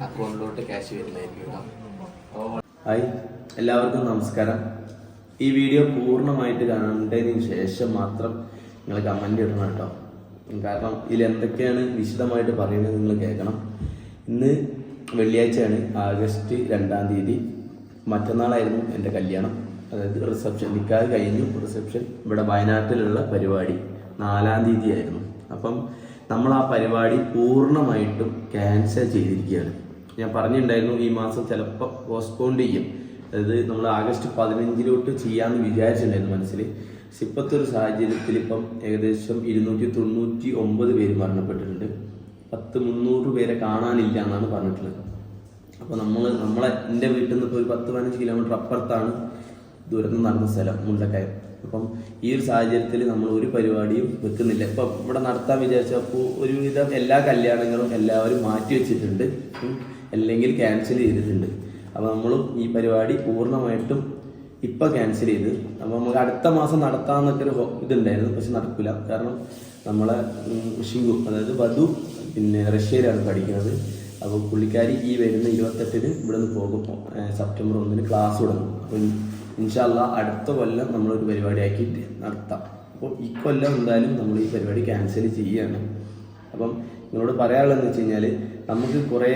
അക്കൗണ്ടിലോട്ട് cash വരുന്നതായിരിക്കും. Hi, എല്ലാവർക്കും നമസ്കാരം. ഈ വീഡിയോ പൂർണ്ണമായിട്ട് കണ്ടതിന് ശേഷം മാത്രം നിങ്ങൾ കമൻറ്റ് ഇടണം കേട്ടോ. കാരണം ഇതിൽ എന്തൊക്കെയാണ് വിശദമായിട്ട് പറയുന്നത് നിങ്ങൾ കേൾക്കണം. ഇന്ന് വെള്ളിയാഴ്ചയാണ്, ആഗസ്റ്റ് 2-ാം തീയതി. മറ്റന്നാളായിരുന്നു എൻ്റെ കല്യാണം, അതായത് റിസപ്ഷൻ. നിക്കാഹ് കഴിഞ്ഞു, റിസപ്ഷൻ ഇവിടെ വയനാട്ടിലുള്ള പരിപാടി 4-ാം തീയതി ആയിരുന്നു. അപ്പം നമ്മൾ ആ പരിപാടി പൂർണ്ണമായിട്ടും ക്യാൻസൽ ചെയ്തിരിക്കുകയാണ്. ഞാൻ പറഞ്ഞിട്ടുണ്ടായിരുന്നു ഈ മാസം ചിലപ്പോൾ പോസ്റ്റ്പോൺ ചെയ്യും, അതായത് നമ്മൾ ആഗസ്റ്റ് 15 ചെയ്യാമെന്ന് വിചാരിച്ചിട്ടുണ്ടായിരുന്നു മനസ്സിൽ. പക്ഷെ ഇപ്പോഴത്തെ ഒരു സാഹചര്യത്തിൽ ഇപ്പം ഏകദേശം 299 പേര് മരണപ്പെട്ടിട്ടുണ്ട്. 300 പേരെ കാണാനില്ല എന്നാണ് പറഞ്ഞിട്ടുള്ളത്. അപ്പോൾ എൻ്റെ വീട്ടിൽ നിന്ന് ഇപ്പോൾ ഒരു 10-15 കിലോമീറ്റർ അപ്പുറത്താണ് ദുരന്തം നടന്ന സ്ഥലം, മുണ്ടക്കയം. അപ്പം ഈ ഒരു സാഹചര്യത്തിൽ നമ്മൾ ഒരു പരിപാടിയും വെക്കുന്നില്ല. ഇപ്പം ഇവിടെ നടത്താൻ വിചാരിച്ചപ്പോൾ ഒരുവിധം എല്ലാ കല്യാണങ്ങളും എല്ലാവരും മാറ്റി വെച്ചിട്ടുണ്ട്, അല്ലെങ്കിൽ ക്യാൻസൽ ചെയ്തിട്ടുണ്ട്. അപ്പോൾ നമ്മളും ഈ പരിപാടി പൂർണ്ണമായിട്ടും ഇപ്പം ക്യാൻസൽ ചെയ്ത്. അപ്പോൾ നമുക്ക് അടുത്ത മാസം നടത്താമെന്നൊക്കെ ഒരു ഇതുണ്ടായിരുന്നു, പക്ഷെ നടക്കില്ല. കാരണം നമ്മളെ ഷിങ്കു, അതായത് വധു പിന്നെ റഷ്യയിലാണ് പഠിക്കുന്നത്. അപ്പോൾ പുള്ളിക്കാരി ഈ വരുന്ന 28-ന് ഇവിടെ നിന്ന് പോകും. സെപ്റ്റംബർ 1-ന് ക്ലാസ് തുടങ്ങും. അപ്പോൾ ഇൻഷാ അല്ലാഹ് അടുത്ത കൊല്ലം നമ്മളൊരു പരിപാടി ആക്കിയിട്ട് നടത്താം. അപ്പോൾ ഈ കൊല്ലം എന്തായാലും നമ്മൾ ഈ പരിപാടി ക്യാൻസൽ ചെയ്യുകയാണ്. അപ്പം നിങ്ങളോട് പറയാനുള്ളതെന്ന് വെച്ച് കഴിഞ്ഞാൽ, നമുക്ക് കുറേ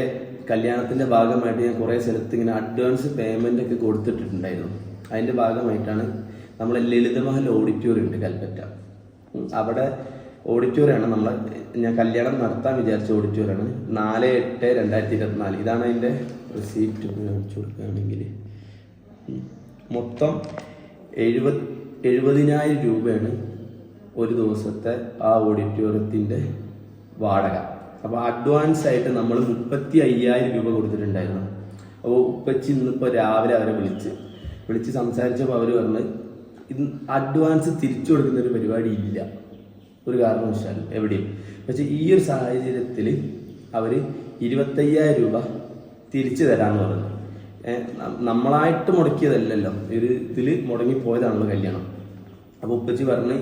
കല്യാണത്തിൻ്റെ ഭാഗമായിട്ട് ഞാൻ കുറേ സ്ഥലത്ത് ഇങ്ങനെ അഡ്വാൻസ് പേയ്മെൻ്റ് ഒക്കെ കൊടുത്തിട്ടുണ്ടായിരുന്നു. അതിൻ്റെ ഭാഗമായിട്ടാണ് നമ്മളെ ലളിതമഹൽ ഓഡിറ്റോറിയം ഉണ്ട് കൽപ്പറ്റ. അവിടെ ഓഡിറ്റോറിയമാണ് ഞാൻ കല്യാണം നടത്താൻ വിചാരിച്ച ഓഡിറ്റോറിയമാണ്. 4/8/2024. ഇതാണ് അതിൻ്റെ റിസീപ്റ്റ് കാണിച്ചു കൊടുക്കുകയാണെങ്കിൽ. മൊത്തം 70,000 രൂപയാണ് ഒരു ദിവസത്തെ ആ ഓഡിറ്റോറിയത്തിൻ്റെ വാടക. അപ്പോൾ അഡ്വാൻസ് ആയിട്ട് നമ്മൾ 35,000 രൂപ കൊടുത്തിട്ടുണ്ടായിരുന്നു. അപ്പോൾ ഉപ്പച്ചി ഇന്നിപ്പോൾ രാവിലെ അവരെ വിളിച്ച് സംസാരിച്ചപ്പോൾ അവർ പറഞ്ഞ് അഡ്വാൻസ് തിരിച്ചു കൊടുക്കുന്നൊരു പരിപാടി ഇല്ല ഒരു കാരണവശാലും എവിടെയും. പക്ഷേ ഈ ഒരു സാഹചര്യത്തിൽ അവർ 25,000 രൂപ തിരിച്ചു തരാമെന്ന് പറഞ്ഞു. നമ്മളായിട്ട് മുടക്കിയതല്ലല്ലോ, ഒരു ഇതിൽ മുടങ്ങിപ്പോയതാണല്ലോ കല്യാണം. അപ്പോൾ ഉപ്പച്ചി പറഞ്ഞ്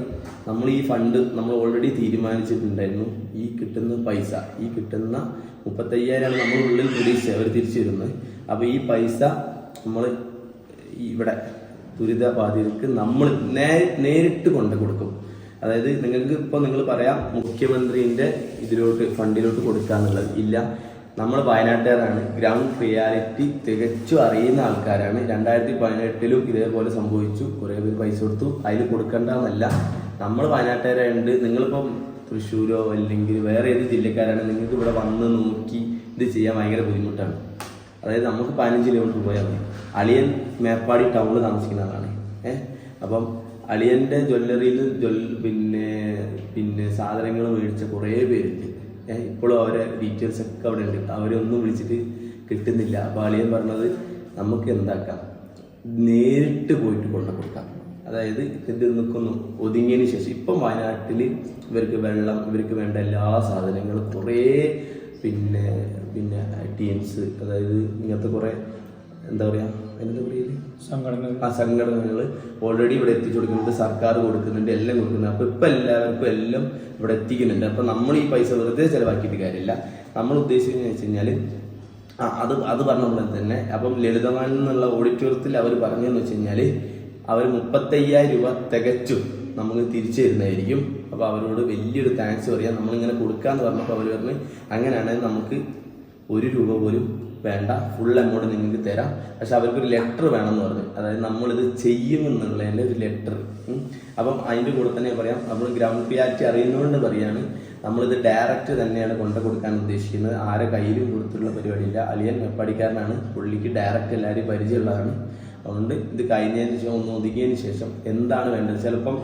നമ്മൾ ഈ ഫണ്ട് നമ്മൾ ഓൾറെഡി തീരുമാനിച്ചിട്ടുണ്ടായിരുന്നു. ഈ കിട്ടുന്ന പൈസ, ഈ കിട്ടുന്ന 35,000 നമ്മൾ ഉള്ളിൽ പ്രതീക്ഷിച്ചത് അവർ തിരിച്ചു തരുന്നത്. അപ്പോൾ ഈ പൈസ നമ്മൾ ഇവിടെ ദുരിതബാധിതർക്ക് നമ്മൾ നേരിട്ട് കൊണ്ടു കൊടുക്കും. അതായത് നിങ്ങൾക്ക് ഇപ്പോൾ നിങ്ങൾ പറയാം മുഖ്യമന്ത്രിൻ്റെ ഫണ്ടിലോട്ട് കൊടുക്കാന്നുള്ളത് ഇല്ല. നമ്മൾ വയനാട്ടുകാരാണ്, ഗ്രൗണ്ട് റിയാലിറ്റി തികച്ചും അറിയുന്ന ആൾക്കാരാണ്. 2018-ലും ഇതേപോലെ സംഭവിച്ചു, കുറേ പേര് പൈസ കൊടുത്തു, അതിൽ കൊടുക്കണ്ടെന്നല്ല. നമ്മൾ വയനാട്ടുകാരായതുകൊണ്ട് നിങ്ങളിപ്പം തൃശ്ശൂരോ അല്ലെങ്കിൽ വേറെ ഏത് ജില്ലക്കാരാണ്, നിങ്ങൾക്ക് ഇവിടെ വന്ന് നോക്കി ഇത് ചെയ്യാൻ ഭയങ്കര ബുദ്ധിമുട്ടാണ്. അതായത് നമുക്ക് 15 കിലോമീറ്റർ പോയാൽ മതി. അളിയൻ മേപ്പാടി ടൗണിൽ താമസിക്കുന്നതാണ്. അപ്പം അളിയൻ്റെ ജ്വല്ലറിയിൽ പിന്നെ സാധനങ്ങൾ മേടിച്ച കുറേ പേരുണ്ട്. ഇപ്പോഴും അവരെ ഡീറ്റെയിൽസ് ഒക്കെ അവിടെ ഉണ്ട്. അവരൊന്നും വിളിച്ചിട്ട് കിട്ടുന്നില്ല. അപ്പോൾ അളിയൻ പറഞ്ഞത് നമുക്ക് എന്താക്കാം, നേരിട്ട് പോയിട്ട് കൊണ്ടു കൊടുക്കാം. അതായത് ഇത് നിൽക്കുന്നു ഒതുങ്ങിയതിന് ശേഷം ഇപ്പം വയനാട്ടിൽ ഇവർക്ക് വെള്ളം, ഇവർക്ക് വേണ്ട എല്ലാ സാധനങ്ങളും കുറേ പിന്നെ ടീംസ്, അതായത് ഇങ്ങനത്തെ കുറേ എന്താ പറയുക, അതിനെന്താ പറയുക, സംഘടനകൾ ഓൾറെഡി ഇവിടെ എത്തിച്ചു കൊടുക്കുന്നുണ്ട്. സർക്കാർ കൊടുക്കുന്നുണ്ട്, എല്ലാം കൊടുക്കുന്നുണ്ട്. അപ്പോൾ ഇപ്പം എല്ലാവർക്കും എല്ലാം ഇവിടെ എത്തിക്കുന്നുണ്ട്. അപ്പം നമ്മൾ ഈ പൈസ വെറുതെ ചിലവാക്കിയിട്ട് കാര്യമില്ല. നമ്മൾ ഉദ്ദേശിക്കുന്നത് വെച്ച് കഴിഞ്ഞാൽ അത് പറഞ്ഞ പോലെ തന്നെ അപ്പം ലളിതമാനിൽ നിന്നുള്ള ഓഡിറ്റോറിയത്തിൽ അവർ പറഞ്ഞതെന്ന് വെച്ച് കഴിഞ്ഞാൽ അവർ 35,000 രൂപ തികച്ചും നമുക്ക് തിരിച്ചു തരുന്നതായിരിക്കും. അപ്പോൾ അവരോട് വലിയൊരു താങ്ക്സ് പറയാം. നമ്മളിങ്ങനെ കൊടുക്കാമെന്ന് പറഞ്ഞപ്പോൾ അവർ പറഞ്ഞ് അങ്ങനെയാണെങ്കിൽ നമുക്ക് 1 രൂപ പോലും വേണ്ട, ഫുൾ എമൗണ്ട് നിങ്ങൾക്ക് തരാം. പക്ഷെ അവർക്കൊരു ലെറ്റർ വേണമെന്ന് പറഞ്ഞു. അതായത് നമ്മളിത് ചെയ്യുമെന്നുള്ളതിൻ്റെ ഒരു ലെറ്റർ. അപ്പം അതിൻ്റെ കൂടെ തന്നെ പറയാം, നമ്മൾ ഗ്രൗണ്ട് റിയാലിറ്റി അറിയുന്നതുകൊണ്ട് പറയാണ്, നമ്മളിത് ഡയറക്റ്റ് തന്നെയാണ് കൊണ്ടു കൊടുക്കാൻ ഉദ്ദേശിക്കുന്നത്. ആരെ കയ്യിലും കൊടുത്തിട്ടുള്ള പരിപാടിയില്ല. അളിയൻ മേപ്പാടിക്കാരനാണ്, പുള്ളിക്ക് ഡയറക്റ്റ് എല്ലാവരെയും പരിചയമുള്ളതാണ്. അതുകൊണ്ട് ഇത് കഴിഞ്ഞതിന് ശേഷം ഒന്ന് ഒതുങ്ങിയതിന് ശേഷം എന്താണ് വേണ്ടത്, ചിലപ്പം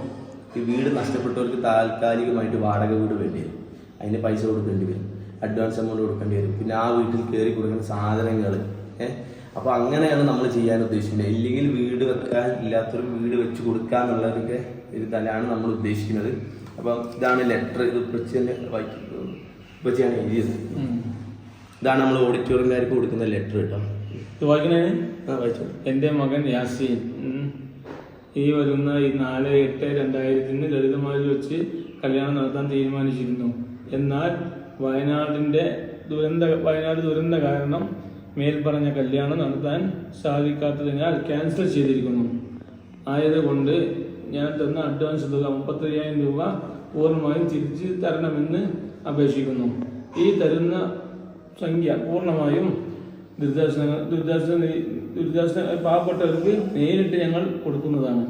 ഈ വീട് നഷ്ടപ്പെട്ടവർക്ക് താൽക്കാലികമായിട്ട് വാടക വീട് വേണ്ടി വരും, അതിന് പൈസ കൊടുക്കേണ്ടി വരും, അഡ്വാൻസ് എമൗണ്ട് കൊടുക്കേണ്ടി വരും, പിന്നെ ആ വീട്ടിൽ കയറി കൊടുക്കുന്ന സാധനങ്ങൾ. അപ്പോൾ അങ്ങനെയാണ് നമ്മൾ ചെയ്യാൻ ഉദ്ദേശിക്കുന്നത്. ഇല്ലെങ്കിൽ വീട് വെക്കാൻ ഇല്ലാത്തൊരു വീട് വെച്ച് കൊടുക്കാന്നുള്ളതൊക്കെ ഒരു തലയാണ് നമ്മൾ ഉദ്ദേശിക്കുന്നത്. അപ്പം ഇതാണ് ലെറ്റർ. ഇത് ഉപ്പച്ചി തന്നെ വായിക്കുന്നത്, ഉപ്പച്ചിയാണ് എഴുതിയത്. ഇതാണ് നമ്മൾ ഓഡിറ്റോറിയംകാർക്ക് കൊടുക്കുന്ന ലെറ്റർ കേട്ടോ. എൻ്റെ മകൻ യാസീൻ ഈ വരുന്ന 4/8/2000 ലളിതമായി വെച്ച് കല്യാണം നടത്താൻ തീരുമാനിച്ചിരുന്നു. എന്നാൽ വയനാടിൻ്റെ വയനാട് ദുരന്ത കാരണം മേൽപ്പറഞ്ഞ കല്യാണം നടത്താൻ സാധിക്കാത്തതിനാൽ ക്യാൻസൽ ചെയ്തിരിക്കുന്നു. ആയതുകൊണ്ട് ഞാൻ തന്ന അഡ്വാൻസ് തുക 35,000 രൂപ പൂർണ്ണമായും തിരിച്ച് തരണമെന്ന് അപേക്ഷിക്കുന്നു. ഈ തരുന്ന സംഖ്യ പൂർണ്ണമായും ദുരിതാശ്വാസ പാവപ്പെട്ടവർക്ക് നേരിട്ട് ഞങ്ങൾ കൊടുക്കുന്നതാണ്.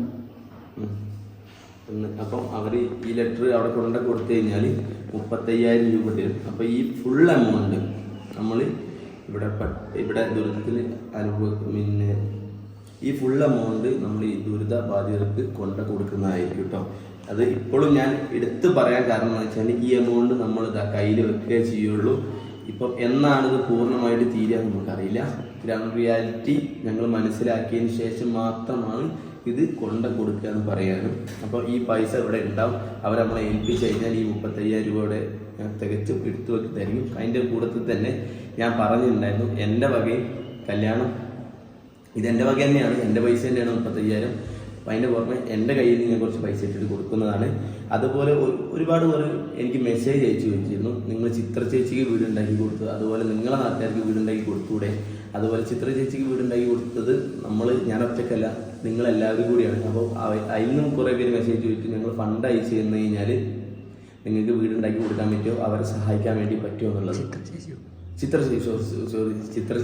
അപ്പം അവർ ഈ ലെറ്റർ അവിടെ കൊടുത്തു കഴിഞ്ഞാൽ 35,000 രൂപ തരും. അപ്പോൾ ഈ ഫുൾ എമൗണ്ട് നമ്മൾ ഇവിടെ ദുരിതത്തിൽ പിന്നെ ഈ ഫുൾ എമൗണ്ട് നമ്മൾ ഈ ദുരിത ബാധിതർക്ക് കൊടുക്കുന്നതായിരിക്കും കേട്ടോ. അത് ഇപ്പോഴും ഞാൻ എടുത്ത് പറയാൻ കാരണം എന്ന് വെച്ചാൽ ഈ എമൗണ്ട് നമ്മൾ കയ്യിൽ വെക്കുകയേ ചെയ്യുള്ളൂ. ഇപ്പം എന്നാണിത് പൂർണ്ണമായിട്ട് തീരുക നമുക്കറിയില്ല. ഗ്രൗണ്ട് റിയാലിറ്റി ഞങ്ങൾ മനസ്സിലാക്കിയതിന് ശേഷം മാത്രമാണ് ഇത് കൊടുക്കുക എന്ന് പറയാനും. അപ്പോൾ ഈ പൈസ ഇവിടെ ഉണ്ടാവും. അവർ നമ്മളെ ഏൽപ്പിച്ച് കഴിഞ്ഞാൽ ഈ 35,000 രൂപയുടെ തികച്ചും എടുത്തു വെക്കി തരും. അതിൻ്റെ കൂട്ടത്തിൽ തന്നെ ഞാൻ പറഞ്ഞിട്ടുണ്ടായിരുന്നു എൻ്റെ വകയും കല്യാണം ഇതെൻ്റെ വക തന്നെയാണ്, എൻ്റെ പൈസ തന്നെയാണ് 35,000. അപ്പം അതിൻ്റെ പുറമെ എൻ്റെ കയ്യിൽ നിന്ന് ഞാൻ കുറച്ച് പൈസ ഇട്ടിട്ട് കൊടുക്കുന്നതാണ്. അതുപോലെ ഒരുപാട് പേർ എനിക്ക് മെസ്സേജ് അയച്ചു ചോദിച്ചിരുന്നു, നിങ്ങൾ ചിത്ര ചേച്ചിക്ക് വീടുണ്ടാക്കി കൊടുത്തു, അതുപോലെ നിങ്ങളെ നാട്ടുകാർക്ക് വീടുണ്ടാക്കി കൊടുത്തൂടെ. അതുപോലെ ചിത്ര ചേച്ചിക്ക് വീടുണ്ടാക്കി കൊടുത്തത് ഞാൻ ഒറ്റയ്ക്കല്ല, നിങ്ങളെല്ലാവരും കൂടിയാണ്. അപ്പോൾ അതിൽ നിന്നും കുറേ പേര് മെസ്സേജ് ചോദിച്ചു, ഞങ്ങൾ ഫണ്ട് അയച്ചു തന്നു കഴിഞ്ഞാൽ നിങ്ങൾക്ക് വീടുണ്ടാക്കി കൊടുക്കാൻ പറ്റുമോ, അവരെ സഹായിക്കാൻ വേണ്ടി പറ്റുമോ എന്നുള്ളത്. ചിത്ര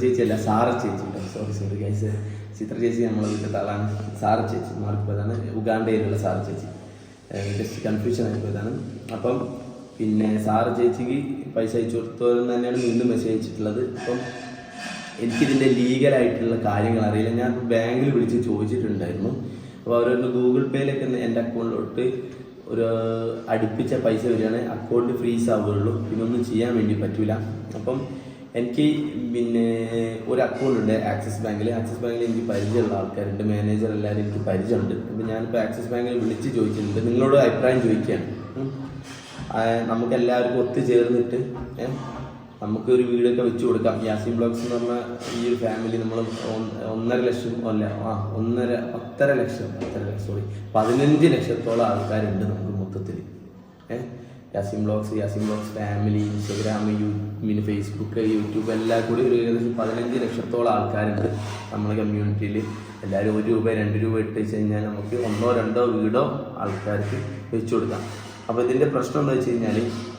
ചേച്ചി അല്ല, സാറ ചേച്ചി. സോറി ഗൈസ്, ചിത്ര ചേച്ചി നമ്മളെ വീട്ടിലത്തെ ആളാണ്. സാറ ചേച്ചി മാറിപ്പോയതാണ്, ഉഗാണ്ടയിലുള്ള സാറ ചേച്ചി. ജസ്റ്റ് കൺഫ്യൂഷൻ ആയിപ്പോയതാണ്. അപ്പം പിന്നെ സാറ ചേച്ചിക്ക് പൈസ അയച്ചു കൊടുത്തവരെന്ന് തന്നെയാണ് വീണ്ടും മെസ്സേജ് അയച്ചിട്ടുള്ളത്. അപ്പം എനിക്കിതിൻ്റെ ലീഗലായിട്ടുള്ള കാര്യങ്ങൾ അറിയില്ല. ഞാൻ ബാങ്കിൽ വിളിച്ച് ചോദിച്ചിട്ടുണ്ടായിരുന്നു. അപ്പോൾ അവരൊന്ന് ഗൂഗിൾ പേയിലൊക്കെ എൻ്റെ അക്കൗണ്ടിലോട്ട് ഒരു അടുപ്പിച്ച പൈസ വരികയാണ്, അക്കൗണ്ട് ഫ്രീസ് ആവുകയുള്ളൂ, പിന്നെ ഒന്നും ചെയ്യാൻ വേണ്ടി പറ്റില്ല. അപ്പം എനിക്ക് പിന്നെ ഒരു അക്കൗണ്ട് ഉണ്ട് ആക്സിസ് ബാങ്കിൽ എനിക്ക് പരിചയമുള്ള ആൾക്കാരുണ്ട്, മാനേജർ എല്ലാവരും എനിക്ക് പരിചയമുണ്ട്. അപ്പം ഞാനിപ്പോൾ ആക്സിസ് ബാങ്കിൽ വിളിച്ച് ചോദിച്ചിട്ടുണ്ട്, നിങ്ങളോട് അഭിപ്രായം ചോദിക്കുകയാണ്. നമുക്കെല്ലാവർക്കും ഒത്തുചേർന്നിട്ട് നമുക്കൊരു വീടൊക്കെ വെച്ച് കൊടുക്കാം. യാസിൻ ബ്ലോഗ്സ് എന്ന് പറഞ്ഞ ഈ ഒരു ഫാമിലി നമ്മൾ 1.5 ലക്ഷം അല്ല 15 ലക്ഷത്തോളം ആൾക്കാരുണ്ട് നമുക്ക് മൊത്തത്തിൽ. യാസിൻ ബ്ലോഗ്സ് ഫാമിലി, ഇൻസ്റ്റഗ്രാം, പിന്നെ ഫേസ്ബുക്ക്, യൂട്യൂബ് എല്ലാം കൂടി ഒരു ഏകദേശം 15 ലക്ഷത്തോളം ആൾക്കാരുണ്ട് നമ്മുടെ കമ്മ്യൂണിറ്റിയിൽ. എല്ലാവരും 1 രൂപ 2 രൂപ ഇട്ട് വെച്ച് കഴിഞ്ഞാൽ നമുക്ക് 1 2 വീടോ ആൾക്കാർക്ക് വെച്ച് കൊടുക്കാം. അപ്പോൾ ഇതിൻ്റെ പ്രശ്നം എന്താ വെച്ച് കഴിഞ്ഞാൽ,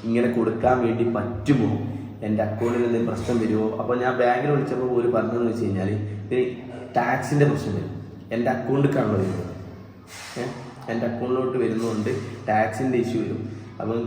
ഇങ്ങനെ കൊടുക്കാൻ വേണ്ടി പറ്റുമോ, എൻ്റെ അക്കൗണ്ടിൽ എന്തെങ്കിലും പ്രശ്നം വരുമോ. അപ്പോൾ ഞാൻ ബാങ്കിൽ വിളിച്ചപ്പോൾ ഒരു പറഞ്ഞതെന്ന് വെച്ച് കഴിഞ്ഞാൽ പിന്നെ ടാക്സിൻ്റെ പ്രശ്നം വരും. എൻ്റെ അക്കൗണ്ടിലേക്കാണല്ലോ വരുന്നത്, എൻ്റെ അക്കൗണ്ടിലോട്ട് വരുന്നതുകൊണ്ട് ടാക്സിൻ്റെ ഇഷ്യൂ വരും. അപ്പം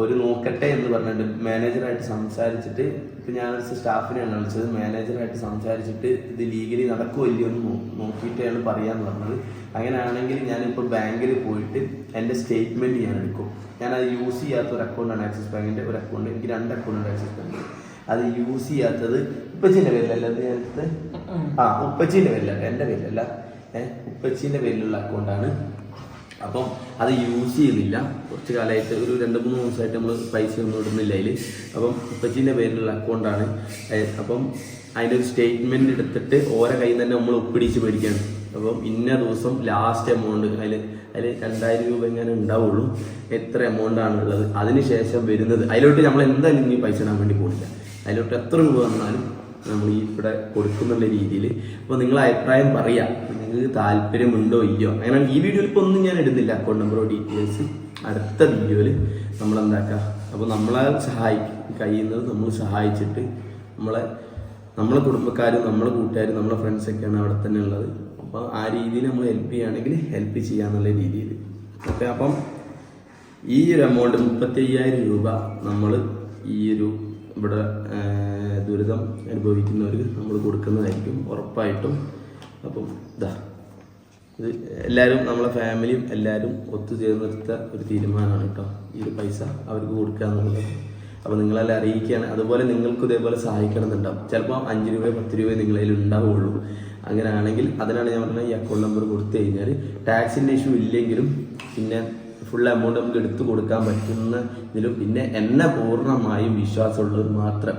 ഒരു നോക്കട്ടെ എന്ന് പറഞ്ഞിട്ട് മാനേജറായിട്ട് സംസാരിച്ചിട്ട്, ഇപ്പം ഞാൻ സ്റ്റാഫിനെയാണ് വിളിച്ചത്, മാനേജറായിട്ട് സംസാരിച്ചിട്ട് ഇത് ലീഗലി നടക്കുമോ ഇല്ലയോ എന്ന് നോക്കിയിട്ടാണ് പറയാമെന്ന് പറഞ്ഞത്. അങ്ങനെയാണെങ്കിൽ ഞാനിപ്പോൾ ബാങ്കിൽ പോയിട്ട് എൻ്റെ സ്റ്റേറ്റ്മെൻറ്റ് ഞാൻ എടുക്കും. ഞാനത് യൂസ് ചെയ്യാത്ത ഒരു അക്കൗണ്ടാണ് ആക്സിസ് ബാങ്കിൻ്റെ ഒരു അക്കൗണ്ട്. എനിക്ക് 2 അക്കൗണ്ടുണ്ട് ആക്സിസ് ബാങ്കിൽ. അത് യൂസ് ചെയ്യാത്തത് ഉപ്പച്ചീൻ്റെ പേരിലല്ല, നേരത്തെ ഉപ്പച്ചീൻ്റെ പേരിലല്ല, എൻ്റെ പേരിലല്ല, ഉപ്പച്ചീൻ്റെ പേരിലുള്ള അക്കൗണ്ടാണ്. അപ്പം അത് യൂസ് ചെയ്യുന്നില്ല. കുറച്ച് കാലമായിട്ട് ഒരു 2-3 ദിവസമായിട്ട് നമ്മൾ പൈസ ഒന്നും ഇടുന്നില്ല അതിൽ. അപ്പം ഉപ്പച്ചീൻ്റെ പേരിലുള്ള അക്കൗണ്ടാണ്. അപ്പം അതിൻ്റെ ഒരു സ്റ്റേറ്റ്മെൻറ്റ് എടുത്തിട്ട് ഓരോ കയ്യിൽ തന്നെ നമ്മൾ ഒപ്പിടിച്ച് മേടിക്കുകയാണ്. അപ്പം ഇന്ന ദിവസം ലാസ്റ്റ് എമൗണ്ട് അതിൽ 2,000 രൂപ എങ്ങനെ ഉണ്ടാവുള്ളൂ, എത്ര എമൗണ്ടാണ് ഉള്ളത്, അതിനുശേഷം വരുന്നത് അതിലോട്ട് നമ്മൾ എന്തായാലും ഇനി പൈസ ഇടാൻ വേണ്ടി പോകില്ല. അതിലോട്ട് എത്ര രൂപ വന്നാലും നമ്മൾ ഈ ഇവിടെ കൊടുക്കുന്നുള്ള രീതിയിൽ. അപ്പോൾ നിങ്ങളെ അഭിപ്രായം പറയാം, നിങ്ങൾക്ക് താല്പര്യമുണ്ടോ ഇല്ലയോ. അങ്ങനെ ഈ വീഡിയോയിൽ ഇപ്പോൾ ഒന്നും ഞാൻ ഇടുന്നില്ല, അക്കൗണ്ട് നമ്പറോ ഡീറ്റെയിൽസ്. അടുത്ത വീഡിയോയിൽ നമ്മളെന്താക്കുക, അപ്പോൾ നമ്മളെ കഴിയുന്നത് നമ്മൾ സഹായിച്ചിട്ട് നമ്മളെ കുടുംബക്കാരും നമ്മളെ കൂട്ടുകാരും നമ്മളെ ഫ്രണ്ട്സൊക്കെയാണ് അവിടെ തന്നെ ഉള്ളത്. അപ്പോൾ ആ രീതിയിൽ നമ്മൾ ഹെൽപ്പ് ചെയ്യുകയാണെങ്കിൽ ഹെൽപ്പ് ചെയ്യാന്നുള്ള രീതിയിൽ. ഓക്കെ, അപ്പം ഈ ഒരു എമൗണ്ട് 35,000 രൂപ നമ്മൾ ഈ ഒരു ഇവിടെ ദുരിതം അനുഭവിക്കുന്നവർക്ക് നമ്മൾ കൊടുക്കുന്നതായിരിക്കും ഉറപ്പായിട്ടും. അപ്പം ഇത് എല്ലാവരും നമ്മളെ ഫാമിലിയും എല്ലാവരും ഒത്തുചേർന്നെടുത്ത ഒരു തീരുമാനമാണ് കേട്ടോ, ഈ ഒരു പൈസ അവർക്ക് കൊടുക്കുക എന്നുള്ളത്. അപ്പോൾ നിങ്ങളെല്ലാം അറിയിക്കുകയാണ്. അതുപോലെ നിങ്ങൾക്കും ഇതേപോലെ സഹായിക്കണമെന്നുണ്ടാവും. ചിലപ്പോൾ 5 രൂപ 10 രൂപ നിങ്ങളതിൽ ഉണ്ടാവുള്ളൂ. അങ്ങനെയാണെങ്കിൽ അതിനാണ് ഞാൻ പറഞ്ഞത്, ഈ അക്കൗണ്ട് നമ്പർ കൊടുത്തു കഴിഞ്ഞാൽ ടാക്സിൻ്റെ ഇഷ്യൂ ഇല്ലെങ്കിലും പിന്നെ ഫുൾ എമൗണ്ട് നമുക്ക് എടുത്തു കൊടുക്കാൻ പറ്റുന്നതിലും പിന്നെ എന്നെ പൂർണ്ണമായും വിശ്വാസമുള്ളവർ മാത്രം.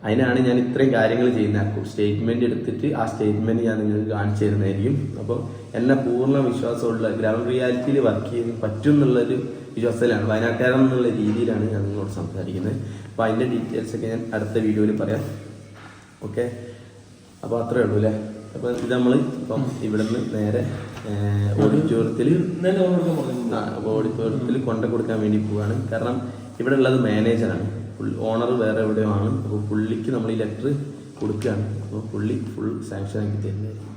അതിനാണ് ഞാൻ ഇത്രയും കാര്യങ്ങൾ ചെയ്യുന്നത്. സ്റ്റേറ്റ്മെൻറ്റ് എടുത്തിട്ട് ആ സ്റ്റേറ്റ്മെൻറ്റ് ഞാൻ നിങ്ങൾക്ക് കാണിച്ചു തരുന്നതായിരിക്കും. അപ്പോൾ എന്നെ പൂർണ്ണ വിശ്വാസമുള്ള ഗ്രൗണ്ട് റിയാലിറ്റിയിൽ വർക്ക് ചെയ്യാൻ പറ്റും എന്നുള്ളൊരു വിശ്വാസത്തിലാണ്, വയനാട്ടുകാരൻ എന്നുള്ള രീതിയിലാണ് ഞാൻ നിങ്ങളോട് സംസാരിക്കുന്നത്. അപ്പോൾ അതിൻ്റെ ഡീറ്റെയിൽസ് ഒക്കെ ഞാൻ അടുത്ത വീഡിയോയിൽ പറയാം. ഓക്കെ, അപ്പോൾ അത്രേ ഉള്ളൂ അല്ലേ. അപ്പോൾ ഇത് നമ്മൾ ഇപ്പം ഇവിടെ നിന്ന് നേരെ ഓഡിറ്റോറിയത്തിൽ കൊണ്ടു കൊടുക്കാൻ വേണ്ടി പോവാണ്. കാരണം ഇവിടെ ഉള്ളത് മാനേജറാണ്, ഓണർ വേറെ എവിടെയോ ആണ്. അപ്പോൾ പുള്ളിക്ക് നമ്മൾ ഈ ലെറ്റർ കൊടുക്കുകയാണ്. അപ്പോൾ പുള്ളി ഫുൾ സാങ്ഷൻ ആക്കി തരുന്നതായിരിക്കും.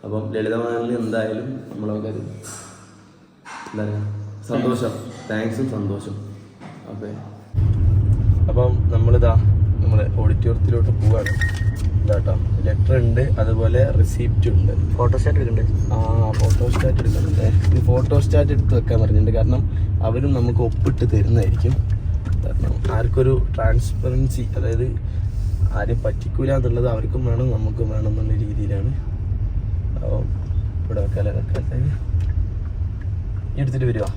അപ്പം ലളിതമാലിന് എന്തായാലും നമ്മളൊക്കെ അത് എന്താ പറയുക, സന്തോഷം, താങ്ക്സും സന്തോഷം. അപ്പം നമ്മളിതാ നമ്മുടെ ഓഡിറ്റോറിയത്തിലോട്ട് പോവാണ്. ഇതാട്ടോ ലെറ്റർ ഉണ്ട്, അതുപോലെ റിസീപ്റ്റ് ഉണ്ട്. ഫോട്ടോസ്റ്റാറ്റ് എടുക്കണ്ടേ? ഫോട്ടോസ്റ്റാറ്റ് എടുക്കുന്നുണ്ട്. ഇത് ഫോട്ടോസ്റ്റാറ്റ് എടുത്ത് വെക്കാൻ പറഞ്ഞിട്ടുണ്ട്. കാരണം അവരും നമുക്ക് ഒപ്പിട്ട് തരുന്നതായിരിക്കും. കാരണം ആർക്കൊരു ട്രാൻസ്പെറൻസി, അതായത് ആരും പറ്റിക്കൂല എന്നുള്ളത് അവർക്കും വേണം നമുക്കും വേണം എന്നുള്ള രീതിയിലാണ്. അപ്പോൾ ഇവിടെ വെക്കാലേ എടുത്തിട്ട് വരുവാ.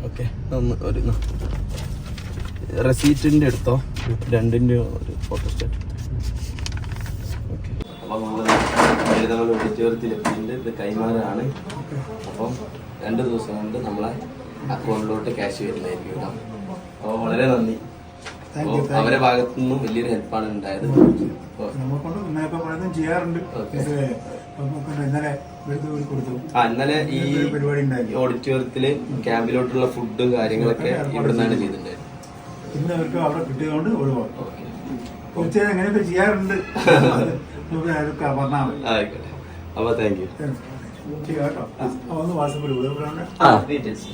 ഓക്കെ, ഒന്ന് ഒരു റെസീറ്റിൻ്റെ എടുത്തോ, രണ്ടിൻ്റെ ഒരു ഫോട്ടോസ്റ്റാറ്റ്. ഓക്കെ, അപ്പം നമ്മൾ ഓഡിറ്റോറിയത്തിലെത്തിയിട്ടുണ്ട്. ഇത് കൈമാറാണ്. അപ്പം 2 ദിവസം കൊണ്ട് നമ്മളെ അക്കൗണ്ടിലോട്ട് ക്യാഷ് വരുന്നതായിരിക്കും കേട്ടോ. അപ്പോൾ വളരെ നന്ദി. അവരെ ഭാഗത്തു നിന്നും വലിയൊരു ഹെൽപ്പാണ് ഉണ്ടായത്. ഇന്നലെ ഈ ഓഡിറ്റോറിയത്തില് ക്യാമ്പിലോട്ടുള്ള ഫുഡും കാര്യങ്ങളൊക്കെ ഇവിടെ നിന്നാണ് ചെയ്തിട്ടുണ്ടായിരുന്നത്. ഇന്ന് അവർക്ക് അവിടെ കിട്ടിയതുകൊണ്ട് ഒഴിവാക്കും. തീർച്ചയായും അങ്ങനെയൊക്കെ ചെയ്യാറുണ്ട്. പറഞ്ഞാൽ മതി. ആയിക്കോട്ടെ. അപ്പൊ താങ്ക് യു. കേട്ടോ. ഒന്ന് വാട്സപ്പിൽ ഡീറ്റെയിൽസ്